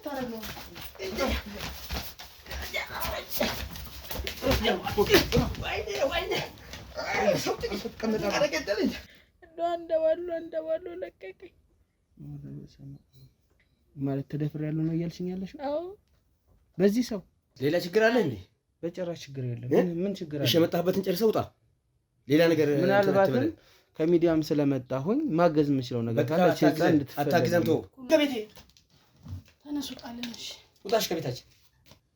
ልታረገው እንደዋሉ ለቀቀኝ ማለት ተደፍሬያለሁ ነው እያልሽኝ ያለሽው? አዎ። በዚህ ሰው ሌላ ችግር አለ እንዴ? በጭራሽ ችግር የለም። ምን ችግር አለ? እሺ የመጣህበትን ጨርሰህ ውጣ። ሌላ ነገር ምናልባትም ከሚዲያም ስለመጣሁኝ ማገዝ የምችለው ነገር ካለ አታግዘን። ተው ከቤቴ ተነሱ። ጣለሽ ውጣሽ ከቤታችን።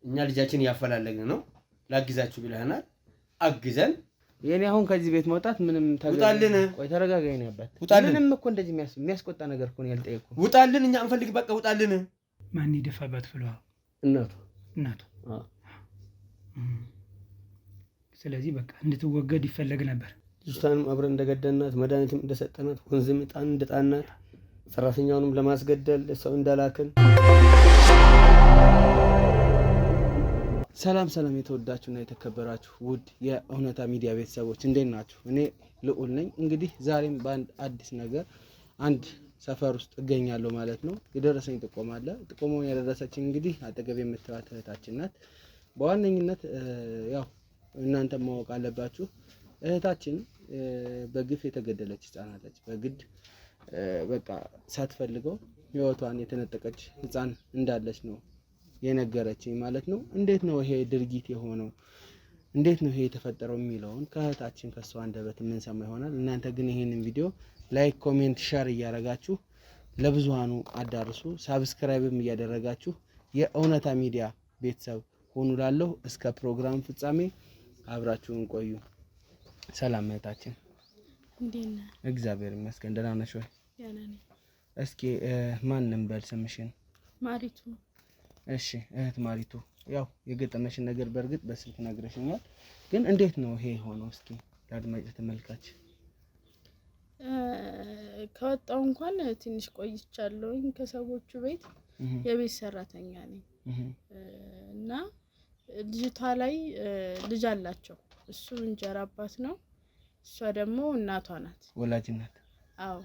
እኛ ልጃችን ያፈላለግን ነው ላግዛችሁ ብለህናል። አግዘን። የኔ አሁን ከዚህ ቤት መውጣት ምንም ውጣልን። ቆይ ተረጋጋኝ ነው ያባት። ምንም እኮ እንደዚህ የሚያስቆጣ ነገር እኮ ነው ያልጠየቅኩ። ውጣልን። እኛ እንፈልግ በቃ ውጣልን። ማን ይደፋባት ፍለዋ? እናቱ። ስለዚህ በቃ እንድትወገድ ይፈለግ ነበር። ልጅቷንም አብረን እንደገደልናት መድኃኒትም እንደሰጠናት ወንዝም ዕጣን እንደጣናት ሰራተኛውንም ለማስገደል ሰው እንዳላክን። ሰላም የተወዳችሁና የተከበራችሁ ውድ የእውነታ ሚዲያ ቤተሰቦች እንዴት ናችሁ? እኔ ልዑል ነኝ። እንግዲህ ዛሬም በአንድ አዲስ ነገር አንድ ሰፈር ውስጥ እገኛለሁ ማለት ነው። የደረሰኝ ጥቆማ አለ። ጥቆማውን ያደረሰችኝ እንግዲህ አጠገብ የምትባት እህታችን ናት። በዋነኝነት ያው እናንተ ማወቅ አለባችሁ እህታችን በግፍ የተገደለች ህፃን አለች። በግድ በቃ ሳትፈልገው ህይወቷን የተነጠቀች ህፃን እንዳለች ነው የነገረችኝ ማለት ነው። እንዴት ነው ይሄ ድርጊት የሆነው? እንዴት ነው ይሄ የተፈጠረው የሚለውን ከእህታችን ከሷ አንደበት የምንሰማ ይሆናል። እናንተ ግን ይሄንን ቪዲዮ ላይክ፣ ኮሜንት፣ ሼር እያደረጋችሁ ለብዙሃኑ አዳርሱ። ሳብስክራይብም እያደረጋችሁ የእውነታ ሚዲያ ቤተሰብ ሆኑ። ላለሁ እስከ ፕሮግራም ፍጻሜ አብራችሁን ቆዩ። ሰላም እህታችን፣ እንዴት ነህ? እግዚአብሔር ይመስገን። ደህና ነሽ ወይ? ደህና ነኝ። እስኪ ማንም በል ስምሽን? ማሪቱ። እሺ እህት ማሪቱ፣ ያው የገጠመሽን ነገር በእርግጥ በስልክ ነግረሽኛል፣ ግን እንዴት ነው ይሄ ሆኖ? እስኪ ለአድማጭ ተመልካች። ከወጣው እንኳን ትንሽ ቆይቻለሁኝ ከሰዎቹ ቤት። የቤት ሰራተኛ ነኝ እና ልጅቷ ላይ ልጅ አላቸው። እሱ እንጀራ አባት ነው፣ እሷ ደግሞ እናቷ ናት፣ ወላጅ ናት። አዎ።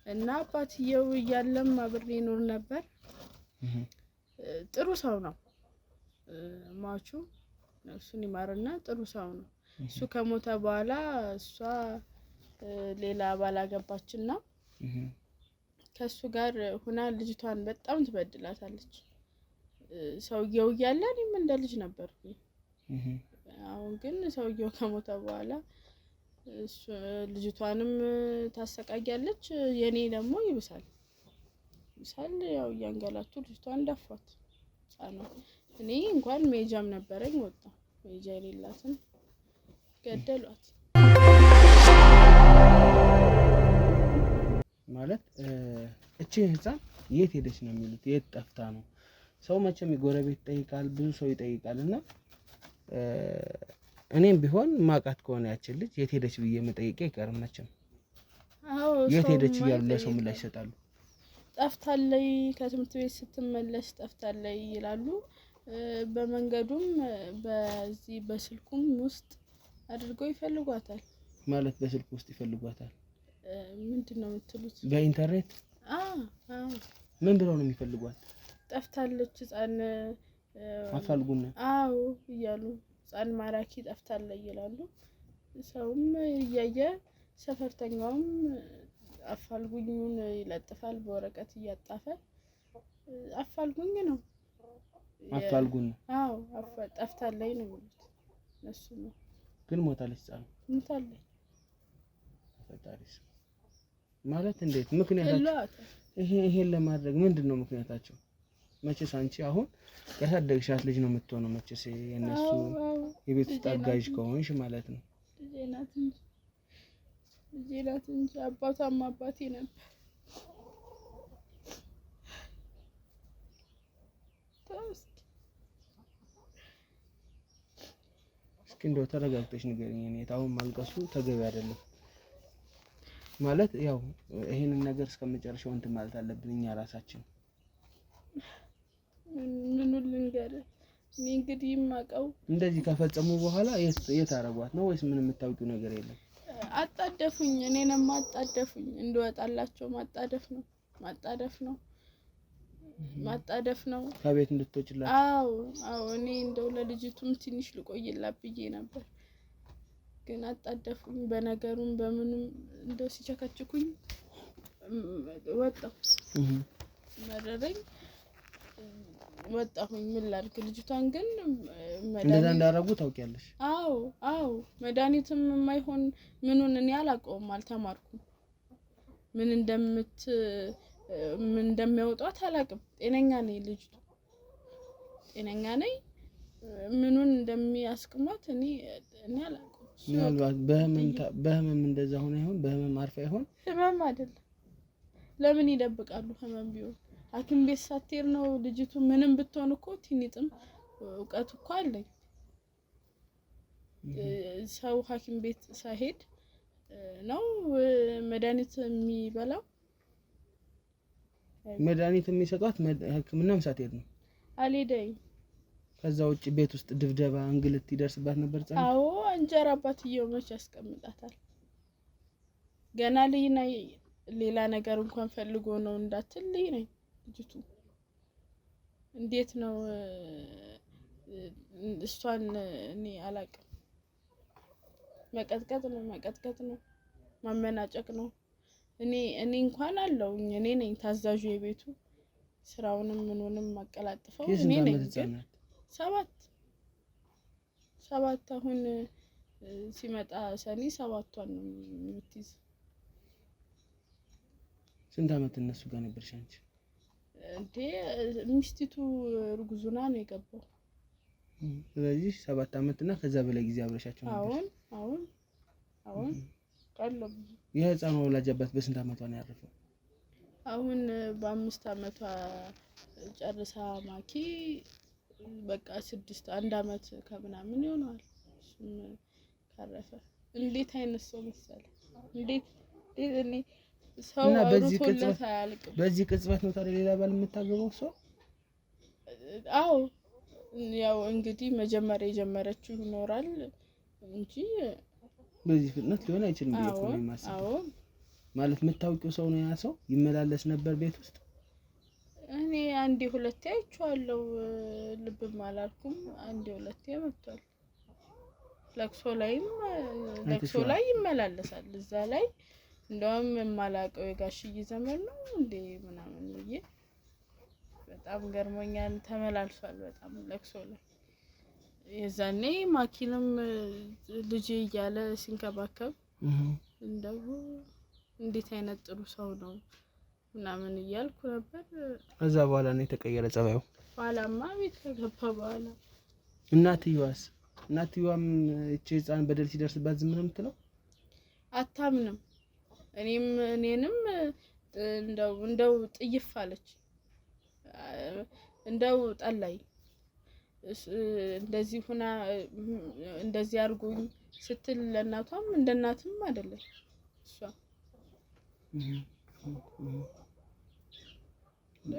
እና አባትየው እያለም አብሬ ኖር ነበር። ጥሩ ሰው ነው ማቹ፣ እሱን ይማርና ጥሩ ሰው ነው። እሱ ከሞተ በኋላ እሷ ሌላ ባላገባችና ከሱ ጋር ሁና ልጅቷን በጣም ትበድላታለች። ሰውየው እያለ እኔም እንደ ልጅ ነበርኩኝ። አሁን ግን ሰውየው ከሞተ በኋላ ልጅቷንም ታሰቃያለች፣ የኔ ደግሞ ይብሳል። ያው እያንገላቱ ልጅቷን ደፋት ጻናት። እኔ እንኳን ሜጃም ነበረኝ፣ ወጣ ሜጃ የሌላትን ገደሏት። ማለት እቺ ህፃን የት ሄደች ነው የሚሉት? የት ጠፍታ ነው? ሰው መቼም የጎረቤት ይጠይቃል፣ ብዙ ሰው ይጠይቃል። እና እኔም ቢሆን ማቃት ከሆነ ያችን ልጅ የት ሄደች ብዬ መጠየቄ አይቀርም መቼም። አዎ የት ሄደች እያሉ ለሰው ምላሽ ይሰጣሉ። ጠፍታለች፣ ከትምህርት ቤት ስትመለስ ጠፍታለች ይላሉ። በመንገዱም በዚህ በስልኩም ውስጥ አድርገው ይፈልጓታል። ማለት በስልኩ ውስጥ ይፈልጓታል? ምንድነው የምትሉት? በኢንተርኔት? ምን ብለው ነው የሚፈልጓት? ጠፍታለች ህፃን አፋልጉና አዎ እያሉ ህፃን ማራኪ ጠፍታለች ይላሉ። ሰውም እያየ ሰፈርተኛውም አፋልጉኙን ይለጥፋል በወረቀት እያጣፈ። አፋልጉኝ ነው አፋልጉኝ። አዎ ጠፍታለች ነው የሚሉት እነሱ ነው። ግን ሞታለች ህፃን ሞታለች። ፈጣሪስ ማለት እንዴት? ምክንያታቸው ይሄን ለማድረግ ምንድነው ምክንያታቸው? መቼስ አንቺ አሁን ያሳደግሻት ልጅ ነው የምትሆነው። መቼስ የነሱ የቤት ውስጥ አጋዥ ከሆንሽ ማለት ነው። ልጄ ናት እንጂ አባቷም አባቴ ነበር። እስኪ እንደው ተረጋግተሽ ንገሪኝ። እኔ ታውን ማልቀሱ ተገቢ አይደለም። ማለት ያው ይሄንን ነገር እስከመጨረሻው እንትን ማለት አለብን እኛ ራሳችን። ምኑን ልንገርህ? እኔ እንግዲህ የማውቀው እንደዚህ ከፈጸሙ በኋላ የት አረጓት ነው ወይስ ምን የምታውቂው ነገር የለም? አጣደፉኝ፣ እኔንም አጣደፉኝ። እንደወጣላቸው ማጣደፍ ነው። ማጣደፍ ነው ከቤት እንድትወጪላት። አዎ አዎ እኔ እንደው ለልጅቱም ትንሽ ልቆይላት ብዬ ነበር፣ ግን አጣደፉኝ። በነገሩም በምንም እንደው ሲቸከችኩኝ ወጣሁ። መረረኝ ወጣሁኝ። ምን ላድርግ? ልጅቷን ግን እንደዛ እንዳደረጉ ታውቂያለሽ? አዎ አዎ መድኃኒትም የማይሆን ምኑን እኔ አላውቀውም፣ አልተማርኩም። ምን እንደሚያወጧት አላውቅም። ጤነኛ ነኝ፣ ልጅቱ ጤነኛ ነኝ። ምኑን እንደሚያስቅሟት እኔ አላውቅም። ምናልባት በህመም እንደዛ ሆነ ይሆን? በህመም አርፋ ይሆን? ህመም አይደለም። ለምን ይደብቃሉ? ህመም ቢሆን ሐኪም ቤት ሳትሄድ ነው ልጅቱ። ምንም ብትሆን እኮ ትንጥም እውቀት እኮ አለኝ። ሰው ሐኪም ቤት ሳይሄድ ነው መድኃኒት የሚበላው። መድኃኒት የሚሰጧት ህክምናም ሳትሄድ ነው። አልሄደኝም። ከዛ ውጭ ቤት ውስጥ ድብደባ፣ እንግልት ይደርስባት ነበር? አዎ እንጀራ አባትየው መች ያስቀምጣታል? ገና ልጅ ነኝ። ሌላ ነገር እንኳን ፈልጎ ነው እንዳትል ልጅ ነኝ። ልጅቱ እንዴት ነው እሷን እኔ አላውቅም። መቀጥቀጥ ነው፣ ማመናጨቅ ነው። እኔ እንኳን አለውኝ እኔ ነኝ ታዛዡ የቤቱ ስራውንም ምኑንም ማቀላጥፈው እኔ ነኝ። ግን 7 አሁን ሲመጣ ሰኔ 7ቷን ነው የምትይዝ። ስንት አመት እነሱ ጋር ነበርሽ አንቺ? እንዴ ሚስቲቱ እርጉዙና ነው የገባው። ስለዚህ 7 አመት እና ከዛ በላይ ጊዜ አብረሻቸው ነበር? አሁን ቀለብ። የህፃኑ ወላጅ አባት በስንት አመቷ ነው ያረፈው? አሁን በ5 አመቷ ጨርሳ ማኪ በቃ 1 አመት ከምናምን ይሆናል እሱም ካረፈ። እንዴት አይነት ሰው መሰለ! እንዴት እኔ ሰው አውርቶለት አያልቅም። በዚህ ቅጽበት ነው ታዲያ ሌላ ባል የምታገባው ሰው? አዎ ያው እንግዲህ መጀመሪያ የጀመረችው ይኖራል እንጂ በዚህ ፍጥነት ሊሆን አይችልም ብዬ ነው የማስበው። አዎ ማለት የምታውቂው ሰው ነው ያ ሰው? ይመላለስ ነበር ቤት ውስጥ? እኔ 1-2 አይቼዋለሁ፣ ልብም አላልኩም። 1-2 መጥቷል። ለቅሶ ላይ ይመላለሳል። እዛ ላይ እንደውም የማላውቀው የጋሽዬ ዘመን ነው እንዴ ምናምን ብዬ በጣም ገርሞኛል። ተመላልሷል በጣም ለቅሶ ላይ። የዛኔ ማኪንም ልጄ እያለ ሲንከባከብ እንደው እንዴት አይነት ጥሩ ሰው ነው ምናምን እያልኩ ነበር። ከዛ በኋላ ነው የተቀየረ ጸባዩ? ኋላማ ቤት ከገባ በኋላ። እናትየዋም እቺ ህፃን በደል ሲደርስባት ዝም ነው የምትለው? አታምንም። እኔንም እንደው ጥይፍ አለች። እንደው ጠላይ እንደዚህ ሁና እንደዚህ አርጉኝ ስትል ለእናቷም እንደ እናትም አይደለም እሷ።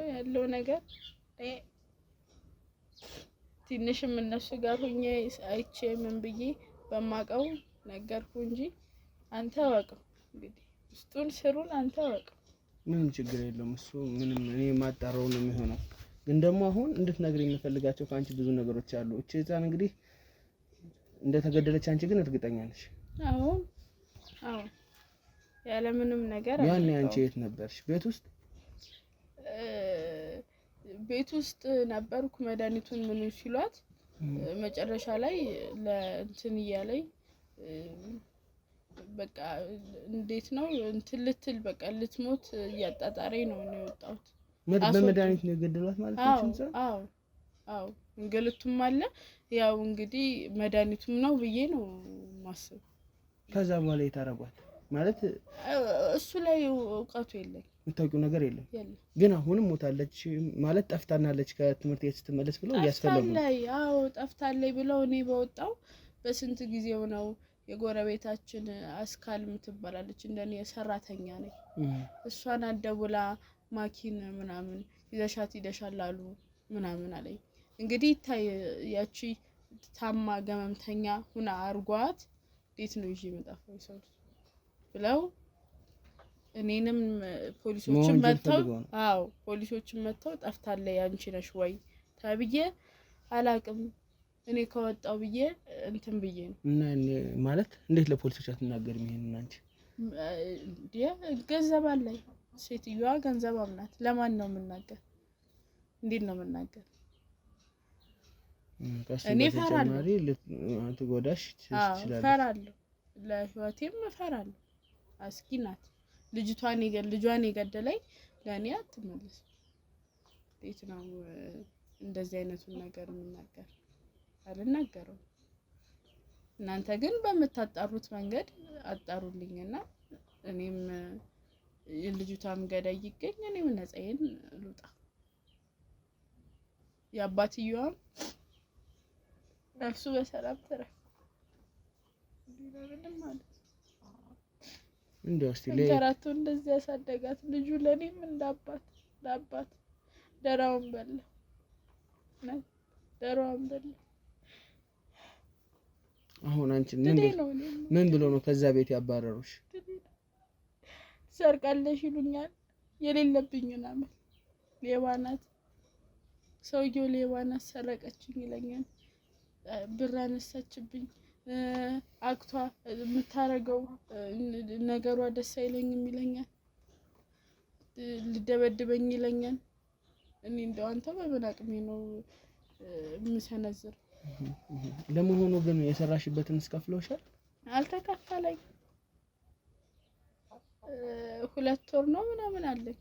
ያለው ነገር ትንሽም እነሱ ጋር ሆኜ አይቼ ምን ብዬ በማቀው ነገርኩ እንጂ አንተ ወቀው እንግዲህ ውስጡን ስሩን አንተ ወቀው። ምንም ችግር የለውም እሱ ምንም እኔ ማጣራው ነው የሚሆነው። ግን ደግሞ አሁን እንድትነግሪኝ የምፈልጋቸው ከአንቺ ብዙ ነገሮች አሉ። እቺ ህፃን እንግዲህ እንደተገደለች አንቺ ግን እርግጠኛ ነሽ? አዎ ያለ ምንም ነገር አለ። ያኔ አንቺ የት ነበርሽ? ቤት ውስጥ ነበርኩ። መድኃኒቱን ምን ሲሏት መጨረሻ ላይ ለእንትን እያለኝ በቃ እንዴት ነው እንትን ልትል በቃ ልትሞት እያጣጣረኝ ነው የወጣሁት። በመድኃኒት ነው የገደሏት ማለት ነው? አዎ እንግልቱም አለ። ያው እንግዲህ መድኃኒቱም ነው ብዬ ነው ማስብ። ከዛ በኋላ የታረጓት ማለት እሱ ላይ እውቀቱ የለኝ፣ የምታውቂው ነገር የለም። ግን አሁንም ሞታለች ማለት ጠፍታናለች ከትምህርት ቤት ስትመለስ ብለው እያስፈለጉ ነው። አዎ ጠፍታለች ብለው እኔ በወጣው በስንት ጊዜው ነው። የጎረቤታችን አስካል የምትባላለች እንደኔ ሰራተኛ ነኝ። እሷን አደውላ ማኪን ምናምን ይደሻል አሉ ምናምን አለኝ። እንግዲህ ያቺ ታማ ገመምተኛ ሁና አርጓት እንዴት ነው ይዤ መጣፈው ሰው ብለው እኔንም ፖሊሶችን መተው ፖሊሶችን መተው ጠፍታለች አንቺ ነሽ ወይ ተብዬ አላቅም እኔ ከወጣው ብዬ እንትን ብዬ ነው እና ማለት እንዴት ለፖሊሶች አትናገርም? ይሄንን አንቺ ገንዘብ አለኝ ሴትዮዋ ገንዘብ አምናት ለማን ነው የምናገር? እንዴት ነው የምናገር? እኔ ፈራለሁ ትጎዳሽ ትችላለሽ። ፈራለሁ ለህይወቴም ፈራለሁ። አስጊ ናት ልጇን የገደለኝ ለእኔ አትመለስ። እንዴት ነው እንደዚህ አይነቱን ነገር የምናገር? አልናገረው። እናንተ ግን በምታጣሩት መንገድ አጣሩልኝና እኔም ልጅቷም ገዳይ ይገኝ እኔም ነፃዬን ልውጣ። የአባትየዋም ነፍሱ በሰላም ተረፍ። ምንም ማለት እንደው እስቲ ለከራቱ እንደዚህ ያሳደጋት ልጁ ለኔም እንዳባት ለአባት ደራውን በላ ደራውን በላ። አሁን አንቺ ምን ብሎ ነው ከዛ ቤት ያባረሩሽ? ሰርቃለሽ ይሉኛል። የሌለብኝን አመል ሌባ ናት፣ ሰውየው ሌባ ናት፣ ሰረቀችኝ ይለኛል። ብር አነሳችብኝ፣ አክቷ የምታረገው ነገሯ ደስ አይለኝም ይለኛል። ልደበድበኝ ይለኛል። እኔ እንደው አንተ በምን አቅሜ ነው የምሰነዝር? ለመሆኑ ግን የሰራሽበትን እስከፍለውሻል? አልተከፈለኝ 2 ወር ነው ምናምን አለኝ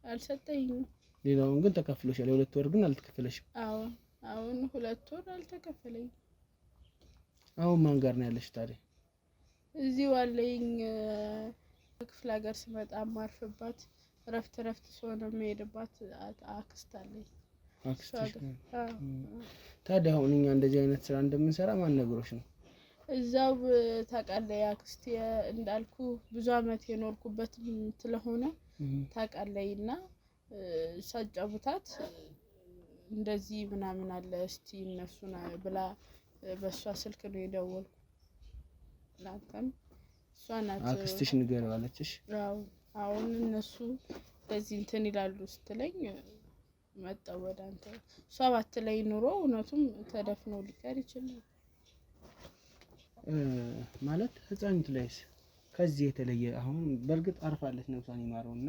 አልሰጠኝም። ሌላውን ግን ተከፍሎሻል። የ2 ወር ግን አልተከፈለሽም? አዎ አሁን 2 ወር አልተከፈለኝ። አሁን ማን ጋር ነው ያለሽ ታዲያ? እዚህ ዋለኝ ክፍለ ሀገር ስመጣ ማርፍባት ረፍት ሶነ የምሄድባት አክስት አለኝ። አክስትሽ? ታዲያ አሁን እኛ እንደዚህ አይነት ስራ እንደምንሰራ ማን ነግሮሽ ነው? እዛው ታውቃለህ አክስቴ እንዳልኩ ብዙ አመት የኖርኩበት ስለሆነ ታውቃለህና ሳጫውታት እንደዚህ ምናምን አለ እስቲ እነሱና ብላ በሷ ስልክ ነው የደወልኩ። ላንተም እሷ ናት አክስትሽ ንገረው አለችሽ? አዎ አሁን እነሱ በዚህ እንትን ይላሉ ስትለኝ መጣሁ ወደ አንተ። እሷ ባትለኝ ኑሮ እውነቱም ተደፍኖ ሊቀር ይችላል። ማለት ህፃኒቱ ላይስ ከዚህ የተለየ አሁን በርግጥ አርፋለች ነፍሷን ይማረውና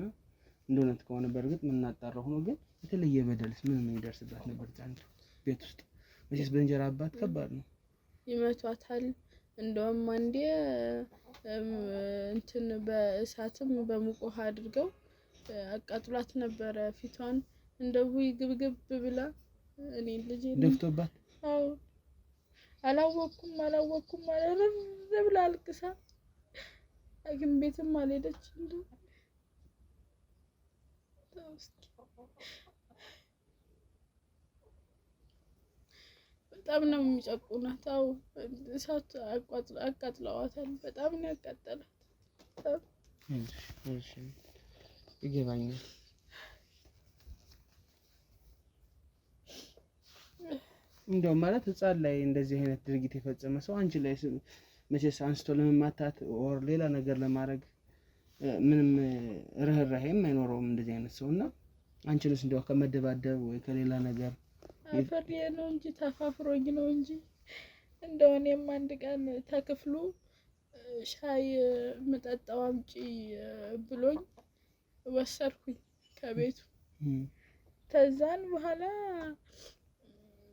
እንደሆነት ከሆነ በርግጥ ምናጣራው ሆኖ ግን የተለየ በደልስ ምን ይደርስባት ነበር? ህፃኒቱ ቤት ውስጥ መቼስ በእንጀራ አባት ከባድ ነው። ይመቷታል። እንደውም አንዴ እንትን በእሳትም በሙቅ ውሃ አድርገው አቃጥሏት ነበረ። ፊቷን እንደው ግብግብ ብላ እኔ ልጅ ደፍቶባት አዎ አላወኩም አላለም ብላ አልቅሳ ግን ቤትም አልሄደች። እንደው በጣም ነው የሚጨቁናት። አዎ እሳት አቃጥለዋታል። በጣም ነው ያቃጠላት። እሺ ይገባኛል። እንደው ማለት ህፃን ላይ እንደዚህ አይነት ድርጊት የፈጸመ ሰው አንቺ ላይ መቼስ አንስቶ ለመማታት ኦር ሌላ ነገር ለማድረግ ምንም ርህራሄም አይኖረውም እንደዚህ አይነት ሰውና አንቺንስ እንደው ከመደባደብ ወይ ከሌላ ነገር አፈር ነው እንጂ ተፋፍሮኝ ነው እንጂ እንደው እኔም አንድ ቀን ተክፍሉ ሻይ መጠጣው አምጪ ብሎኝ ወሰድኩኝ ከቤቱ። ከዛን በኋላ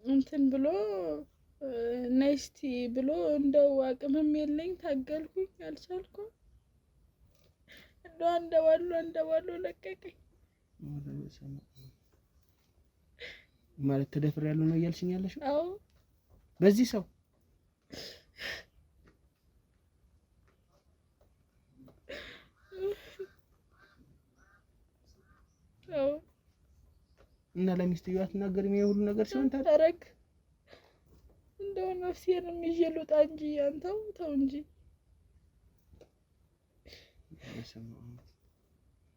እንትን ብሎ ነስቲ ብሎ እንደው አቅምም የለኝ ታገልኩኝ፣ አልቻልኩም። እንደው አንደባሉ ለቀቀኝ። ማለት ተደፍሬያለሁ ነው እያልሽኝ ያለሽው? አዎ በዚህ ሰው አዎ። እና ለሚስትየው አትናገሪም? ይሄ ሁሉ ነገር ሲሆን ታረግ እንደው ነፍሴን ይዤልውጣ እንጂ አንተው ተው እንጂ።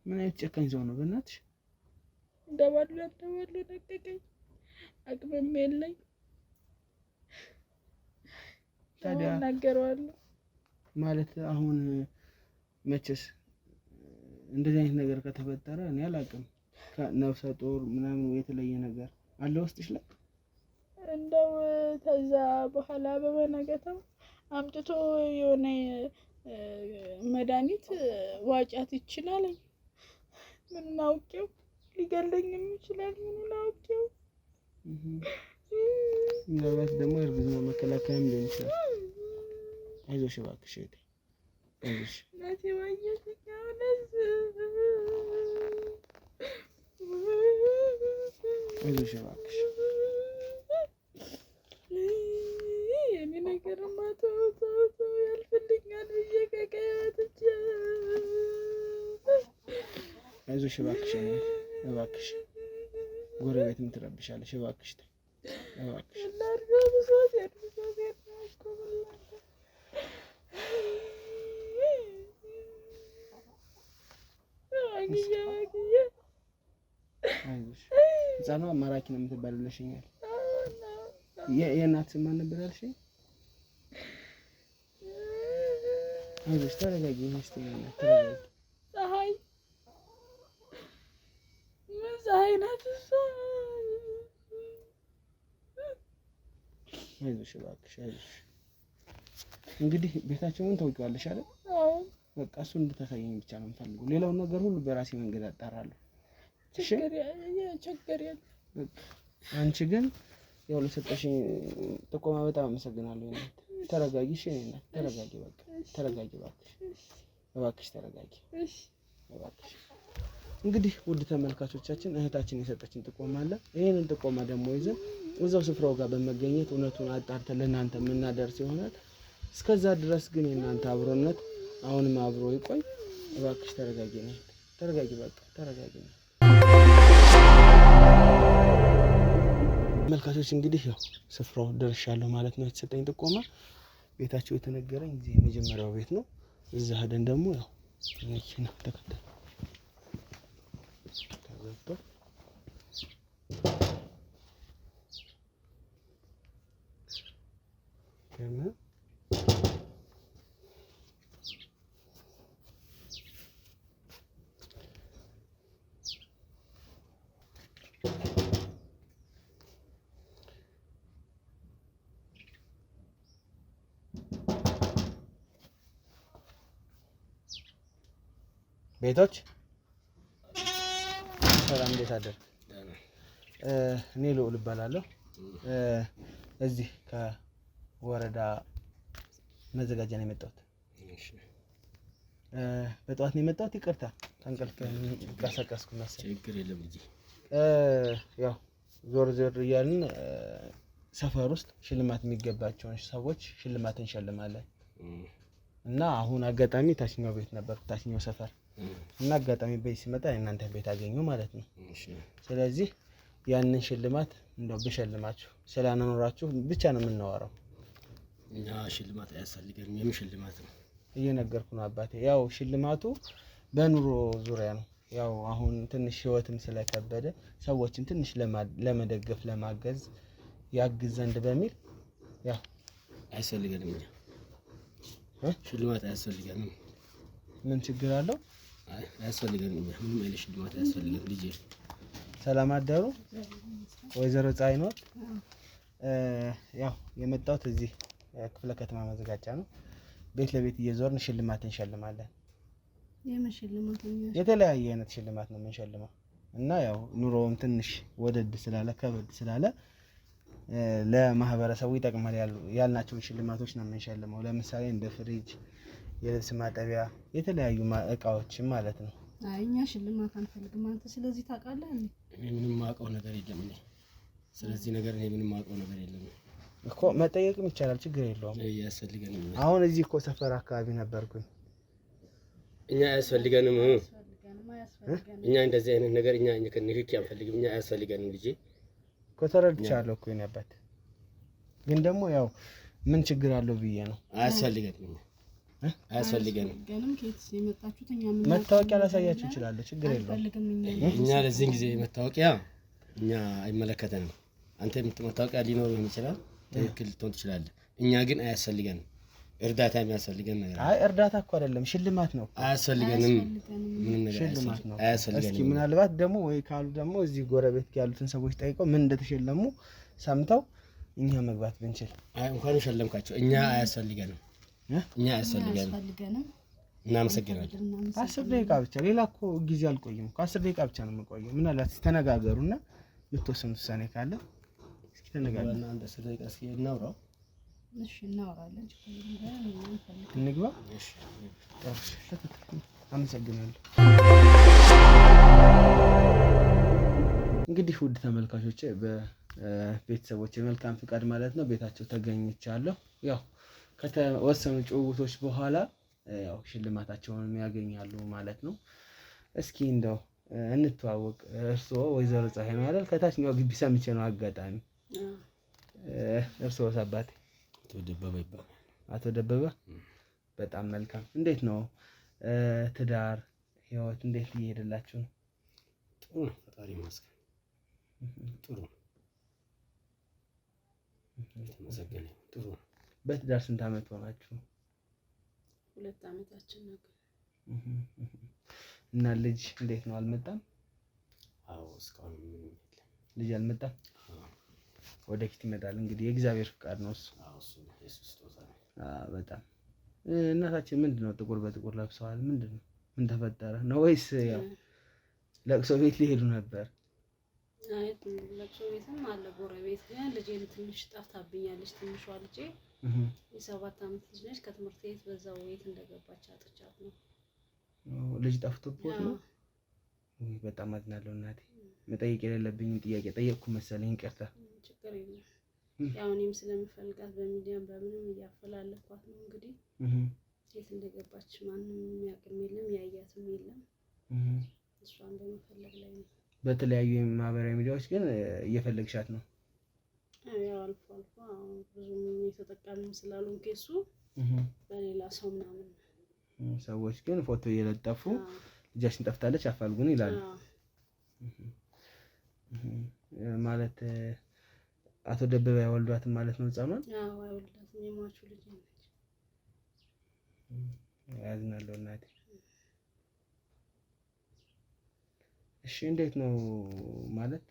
ምን አይነት ጨካኝ ሰው ነው በእናትሽ? እንደባሉ ለቀቀኝ፣ አቅምም የለኝ። ታዲያ እናገረዋለሁ ማለት አሁን መቼስ እንደዚህ አይነት ነገር ከተፈጠረ እኔ አላውቅም። ከነፍሰ ጡር ምናምን የተለየ ነገር አለ ውስጥሽ ላይ እንደው ከዛ በኋላ በበነገተው አምጥቶ የሆነ መድኃኒት ዋጫት ይችላል። ምን አውቄው ሊገለኝም ይችላል። ምን አውቄው ምናልባት ደግሞ እርግዝና መከላከያም ሊሆን ይችላል። አይዞሽ እባክሽ እህቴ አይዞሽ። እናቴ ባየሽኝ አይዞሽ እባክሽ። የኔ ነገርማ ተው ያልፍልኛል ብዬ ከቀያትቼ አይዞሽ እባክሽ እባክሽ። ጎረቤትም ትረብሻለሽ እባክሽ እባክሽ። ህፃኗ ማራኪ ነው የምትባለው ብለሽኛል። የእናት ስም ማን ነበር ያልሽኝ? አይዞሽ ተረጋጊ። ተረጋጊ። ፀሐይ ምን ፀሐይ ናት እሷ? አይዞሽ እባክሽ አይዞሽ። እንግዲህ ቤታቸውን ታውቂዋለሽ አይደል? አዎ። በቃ እሱን እንድታሳየኝ ብቻ ነው የምፈልገው። ሌላውን ነገር ሁሉ በራሴ መንገድ አጣራለሁ። ችግር የለም። አንቺ ግን ያው ለሰጠሽኝ ጥቆማ በጣም አመሰግናለሁ። ተረጋጊ። እሺ እናት ተረጋጊ። በቃ ተረጋጊ እባክሽ እባክሽ ተረጋጊ እባክሽ። እንግዲህ ውድ ተመልካቾቻችን እህታችን የሰጠችን ጥቆማ አለ። ይሄንን ጥቆማ ደግሞ ይዘን እዛው ስፍራው ጋር በመገኘት እውነቱን አጣርተን ለእናንተ የምናደርስ ይሆናል። እስከዛ ድረስ ግን የእናንተ አብሮነት አሁንም አብሮ ይቆይ። እባክሽ ተረጋጊ ነው ተረጋጊ። በቃ ተረጋጊ ነው። ተመልካቾች እንግዲህ ያው ስፍራው ደርሻለሁ ማለት ነው። የተሰጠኝ ጥቆማ ቤታቸው የተነገረኝ እዚህ የመጀመሪያው ቤት ነው። እዛ ሄደን ደግሞ ያው መኪና ተከተል ተዘብቶ ቤቶች ሰላም፣ እንዴት አደርክ? እኔ ልዑል እባላለሁ። እዚህ ከወረዳ መዘጋጃ ነው የመጣሁት። በጠዋት ነው የመጣሁት። ይቅርታ ተንቀልፍ ቀሰቀስኩ መሰለኝ። ችግር የለም እንጂ ያው ዞር ዞር እያልን ሰፈር ውስጥ ሽልማት የሚገባቸውን ሰዎች ሽልማት እንሸልማለን እና አሁን አጋጣሚ ታችኛው ቤት ነበር፣ ታችኛው ሰፈር እና አጋጣሚ ቤት ሲመጣ እናንተ ቤት አገኘሁ ማለት ነው። ስለዚህ ያንን ሽልማት እንደው ብሸልማችሁ ስላኖራችሁ ብቻ ነው የምናወራው። እኛ ሽልማት አያስፈልገንም። የምን ሽልማት ነው? እየነገርኩ ነው አባቴ። ያው ሽልማቱ በኑሮ ዙሪያ ነው። ያው አሁን ትንሽ ህይወትም ስለከበደ ሰዎችን ትንሽ ለመደገፍ ለማገዝ ያግዝ ዘንድ በሚል ያው አያስፈልገንም። እኛ ሽልማት አያስፈልገንም። ምን ችግር አለው? አያስፈልገንም። እኛ ምንም አይነት ሽልማት አያስፈልገንም። ልጄ ሰላም አደሩ ወይዘሮ ፀሐይ ነው። ያው የመጣሁት እዚህ ክፍለ ከተማ መዘጋጃ ነው። ቤት ለቤት እየዞርን ሽልማት እንሸልማለን። የተለያየ አይነት ሽልማት ነው የምንሸልመው እና ያው ኑሮውም ትንሽ ወደድ ስላለ ከበድ ስላለ ለማህበረሰቡ ይጠቅማል ያልናቸውን ሽልማቶች ነው የምንሸልመው። ለምሳሌ እንደ ፍሪጅ፣ የልብስ ማጠቢያ፣ የተለያዩ እቃዎችን ማለት ነው። አይ እኛ ሽልማት አንፈልግም። አንተ ስለዚህ ታውቃለህ እንዴ? እኔ ምንም ማውቀው ነገር የለም። እኔ ስለዚህ ነገር እኔ ምንም ማውቀው ነገር የለም እኮ መጠየቅም ይቻላል፣ ችግር የለውም። አያስፈልገንም። አሁን እዚህ እኮ ሰፈር አካባቢ ነበርኩኝ። እኛ አያስፈልገንም። እኛ እንደዚህ አይነት ነገር እኛ ንክኪ አንፈልግም። እኛ አያስፈልገንም። ልጄ እኮ ተረድቻለሁ እኮ የኔ አባት፣ ግን ደግሞ ያው ምን ችግር አለው ብዬ ነው። አያስፈልገንም። አያስፈልገንም። መታወቂያ ላሳያችሁ እችላለሁ፣ ችግር የለውም። እኛ ለዚህ ጊዜ መታወቂያ እኛ አይመለከተንም። አንተ መታወቂያ ሊኖር ይችላል፣ ትክክል ልትሆን ትችላለህ። እኛ ግን አያስፈልገንም። እርዳታ የሚያስፈልገን ነገር አይ እርዳታ እኮ አይደለም ሽልማት ነው። አያስፈልገንም። ምንም ነገር ሽልማት ነው። አያስፈልገንም። እስኪ ምናልባት ደግሞ ወይ ካሉ ደግሞ እዚህ ጎረቤት ያሉትን ሰዎች ጠይቀው ምን እንደተሸለሙ ሰምተው እኛ መግባት ብንችል። አይ እንኳን ሸለምካቸው እኛ አያስፈልገንም። እኛ አያስፈልገንም። እናመሰግናለን። 10 ደቂቃ ብቻ ሌላ እኮ ጊዜ አልቆይም። 10 ደቂቃ ብቻ ነው የምቆየው። ምናልባት ተነጋገሩና የምትወስኑት ውሳኔ ካለ እስኪ ተነጋገሩ። አንድ 10 ደቂቃ እስኪ እናውራው። እሺ እናወራለን። እንግባ። እሺ አመሰግናለሁ። እንግዲህ ውድ ተመልካቾቼ በቤተሰቦቼ መልካም ፍቃድ ማለት ነው ቤታቸው ተገኝቻለሁ። ያው ከተወሰኑ ጭውውቶች በኋላ ያው ሽልማታቸውን ያገኛሉ ማለት ነው። እስኪ እንደው እንተዋወቅ። እርስዎ ወይዘሮ ፀሐይ ነው አይደል? ከታችኛው ግቢ ሰምቼ ነው አጋጣሚ። እርስዎስ አባቴ? አቶ ደበበ በጣም መልካም። እንዴት ነው ትዳር ህይወት እንዴት እየሄደላችሁ ነው? ጥሩ ነው፣ ፈጣሪ ይመስገን። ጥሩ ነው፣ ተመስገን። ጥሩ ነው። በትዳር ስንት አመት ሆናችሁ? 2 አመታችን ነው። እና ልጅ እንዴት ነው አልመጣም? አዎ እስካሁን ምንም የለም። ልጅ አልመጣም። ወደፊት ይመጣል እንግዲህ የእግዚአብሔር ፍቃድ ነው እሱ። አዎ እሱ ኢየሱስ ተወዛለ። በጣም እናታችን ምንድነው ጥቁር በጥቁር ለብሰዋል? ምንድነው? ምን ተፈጠረ ነው ወይስ ያው ለቅሶ ቤት ሊሄዱ ነበር? አይ ለቅሶ ቤትም አለ ጎረቤት ግን ልጄን ትንሽ ጠፍታብኛለች። ትንሿ ልጄ የ7 አመት ልጅ ነች። ከትምህርት ቤት በዛው ቤት እንደገባች አጥቻት ነው። ልጅ ጠፍቶብዎት ነው? በጣም አዝናለሁ እናቴ። መጠየቅ የሌለብኝ ጥያቄ ጠየቅኩ መሰለኝ፣ ይቅርታ። ችግር የለም። ያው እኔም ስለምፈልጋት በሚዲያም በምንም እያፈላለኳት ነው። እንግዲህ የት እንደገባች ማንም የሚያውቅም የለም ያያትም የለም። እሷን በመፈለግ ላይ ነው። በተለያዩ ማህበራዊ ሚዲያዎች ግን እየፈለግሻት ነው? ያው አልፎ አልፎ ብዙም የተጠቃሚም ስላልሆንኩ እሱ በሌላ ሰው ምናምን ሰዎች ግን ፎቶ እየለጠፉ ልጃችን ጠፍታለች አፋልጉን ይላሉ። ማለት አቶ ደበበ ያወልዷትም ማለት ነው ህፃኗን? አዎ ያወልዷትም የሟቹ ልጅ ነች። ያዝናለሁ እናቴ። እሺ እንዴት ነው ማለት